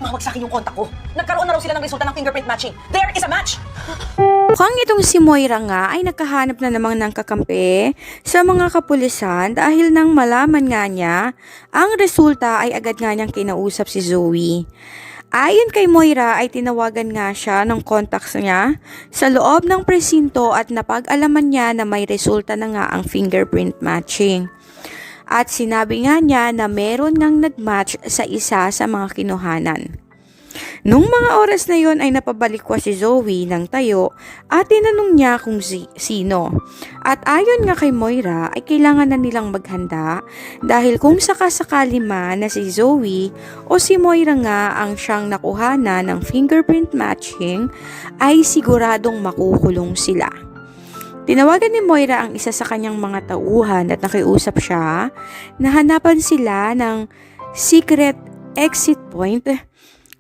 Mawag sa akin yung kontak ko. Nagkaroon na raw sila ng resulta ng fingerprint matching. There is a match! Mukhang itong si Moira nga ay nakahanap na namang ng kakampi sa mga kapulisan dahil nang malaman nga niya, ang resulta ay agad nga niyang kinausap si Zoe. Ayon kay Moira ay tinawagan nga siya ng contacts niya sa loob ng presinto at napag-alaman niya na may resulta na nga ang fingerprint matching. At sinabi nga niya na meron ngang nag-match sa isa sa mga kinuhanan. Nung mga oras na yon ay napabalik ko si Zoe ng tayo at tinanong niya kung sino. At ayon nga kay Moira ay kailangan na nilang maghanda dahil kung sakasakali man na si Zoe o si Moira nga ang siyang nakuhana ng fingerprint matching ay siguradong makukulong sila. Tinawagan ni Moira ang isa sa kanyang mga tauhan at nakiusap siya na hanapan sila ng secret exit point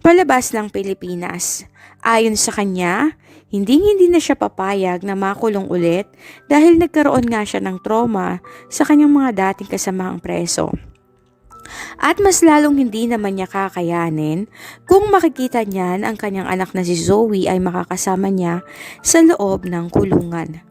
palabas ng Pilipinas. Ayon sa kanya, hindi na siya papayag na makulong ulit dahil nagkaroon nga siya ng trauma sa kanyang mga dating kasamahang preso. At mas lalong hindi naman niya kakayanin kung makikita niyan ang kanyang anak na si Zoe ay makakasama niya sa loob ng kulungan.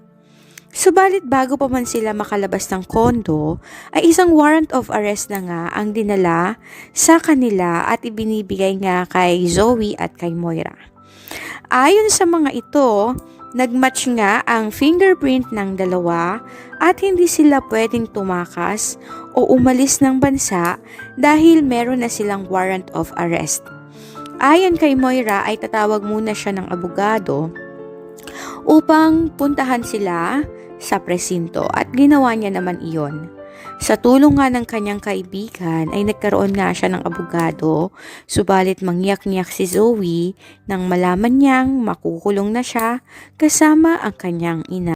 Subalit bago pa man sila makalabas ng kondo, ay isang warrant of arrest na nga ang dinala sa kanila at ibinibigay nga kay Zoe at kay Moira. Ayon sa mga ito, nagmatch nga ang fingerprint ng dalawa at hindi sila pwedeng tumakas o umalis ng bansa dahil meron na silang warrant of arrest. Ayon kay Moira ay tatawag muna siya ng abogado upang puntahan sila sa presinto at ginawa niya naman iyon. Sa tulong nga ng kanyang kaibigan ay nagkaroon nga siya ng abogado, subalit mangyak-nyak si Zoe nang malaman niyang makukulong na siya kasama ang kanyang ina.